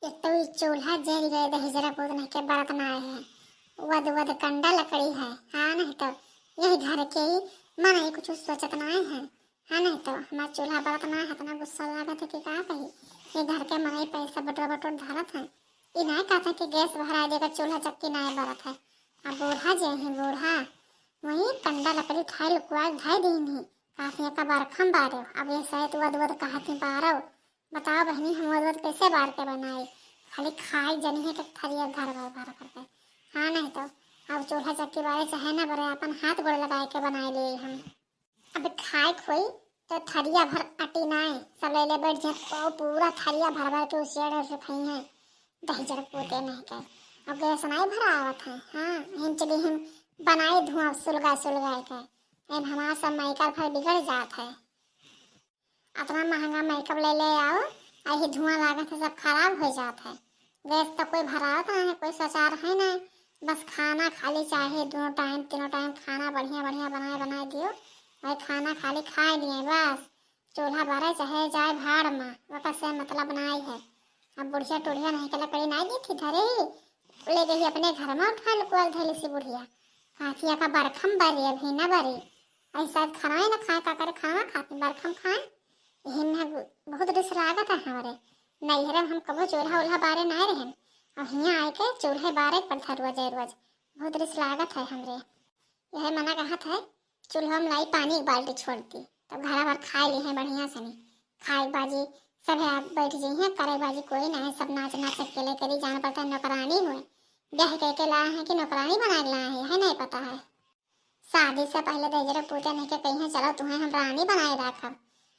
एक तो ई चूल्हा जल गए दहेजरा पूत नहीं के बरत ना आए है वद वद कंडा लकड़ी है। हाँ नहीं तो यही घर के ही मन ही कुछ सोचत ना है। हाँ नहीं तो हमारा चूल्हा बरत ना है इतना गुस्सा लागत है कि का कही। ये घर के मन ही पैसा बटोर बटोर धरत है। ई नहीं कहता कि गैस भरा देगा चूल्हा चक्की ना बरत है। अब बूढ़ा जे है बूढ़ा वही कंडा लकड़ी उठाए लुकवा धाई दी नहीं काफी का बरखम बारे। अब ये शायद वद वद कहती बारो बताओ बहनी हम वद कैसे बार के बनाए खाली खाई जनी है कि थरिया घर भर करके। हाँ नहीं तो अब चूल्हा चक्की बारे चाहे ना बरे अपन हाथ गोड़ लगाए के बनाए लिए हम। अब खाए खोई तो थरिया भर अटी नाए सब ले ले बैठ जाए पूरा थरिया भर भर के उसेड़ से खाई है दही जड़ पोते नहीं के। अब गैस नहीं भरा आवत है। हाँ हम चली हम बनाए धुआं सुलगा सुलगा के एम हमारा सब मेकअप है बिगड़ जात है। अपना महंगा मेकअप ले ले आओ यही धुआं लागत है सब खराब हो जाता है। गैस तो कोई भरावत नहीं है कोई सचार है ना बस खाना खाली चाहे दोनों टाइम तीनों टाइम खाना बढ़िया बढ़िया बनाए बनाए दियो वही खाना खाली खाए लिए बस। चूल्हा भरे चाहे जाए भाड़ में वह से मतलब नहीं है। अब बुढ़िया टूढ़िया नहीं के लकड़ी नहीं दी थी धरे ही ले गई अपने घर में उठा लुकवाल धैली सी बुढ़िया काठिया का बरखम बरी अभी न बरी ऐसा खाना ही ना खाए का करे खाना खाती बरखम खाए यही में बहुत डिस लागत है हमारे नहीं हम कबो चूल्हा उल्हा बारे नहीं रहे और यहाँ आए के चूल्हे बारे पर था रोज रोज बहुत डिस लागत है हमरे। यह मना कहत है चूल्हा में लाई पानी एक बाल्टी छोड़ती तब घर भर खाए ली है बढ़िया से नहीं खाए बाजी सब आप बैठ जी हैं करे बाजी कोई नहीं सब नाच नाच अकेले करी जाना पड़ता नौकरानी हुए ब्याह कह के लाए हैं कि नौकरानी बना के लाए हैं नहीं पता है। शादी से पहले दहेजरा पूछा नहीं के कहीं चलो तुम्हें हम रानी बनाए रखब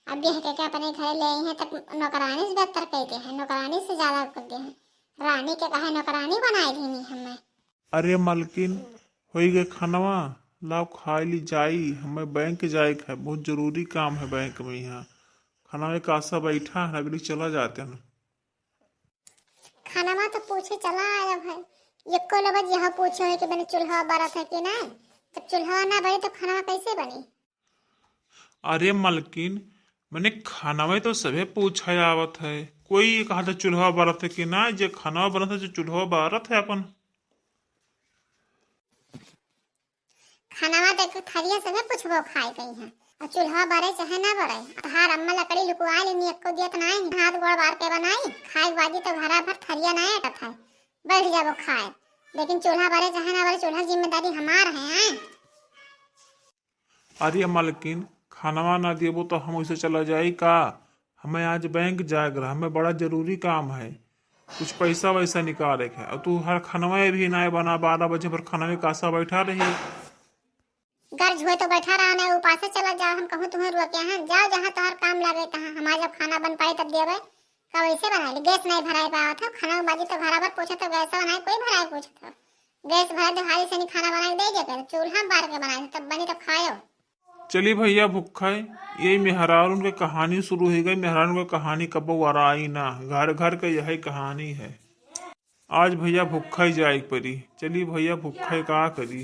अब ब्याह कह के अपने घर ले आई हैं तब नौकरानी से बेहतर कहते हैं नौकरानी से ज्यादा करते हैं रानी के कहे नौकरानी बनाए दी नहीं हमें। अरे मालकिन हो गए खानवा लाओ खाई ली जाई हमें बैंक जाए है बहुत जरूरी काम है बैंक में। यहाँ खाना में कासा बैठा है अगली चला जाते हैं। खाना तो पूछे चला आया भाई एको लबज यहाँ पूछे है कि मैंने चूल्हा बरत है कि नहीं जब चूल्हा ना बने तो खाना कैसे बनी। अरे मालकिन मैंने खाना में तो सभी पूछा आवत है कोई कहा था चूल्हा बरत है कि ना जो खाना बनत है जो चूल्हा बरत है अपन खाना में देख थरिया से ना पूछबो खाए कहीं है और चूल्हा बारे चाहे ना बरे हार अम्मा लकड़ी लुकवा लेनी एको दियत नहीं हाथ गोड़ बार के बनाई खाए बाजी तो भरा भर थरिया नहीं अटत है बैठ जाबो खाए लेकिन चूल्हा बारे चाहे ना बरे चूल्हा जिम्मेदारी हमार है। अरे मालकिन खाना ना देबो तो हम वैसे चला जाए का हमें आज बैंक जाएगा हमें बड़ा जरूरी काम है कुछ पैसा वैसा निकाले है और तू हर खानवा भी ना बना 12 बजे पर खाना में कासा बैठा रही गर्ज हुए तो बैठा रहा ना ऊपर से चला जाओ हम कहूँ तुम्हें रोके हैं जाओ जहाँ तुम्हार काम लगे तहाँ हमारा जब खाना बन पाए तब देवे कब ऐसे बनाए गैस नहीं भराए पाया था खाना बाजी तो बराबर पूछे तो गैस बनाए कोई भराए पूछे तो गैस भरा तो हाली से नहीं खाना बना दे गए चूल्हा बार के बनाए तब बनी तब खाओ। चली भैया भूखा है यही मेहरान के कहानी शुरू हो गई मेहरान की कहानी कब आई ना घर घर का यही कहानी है। आज भैया भूखा ही जाए परी चली भैया भूखा का करी।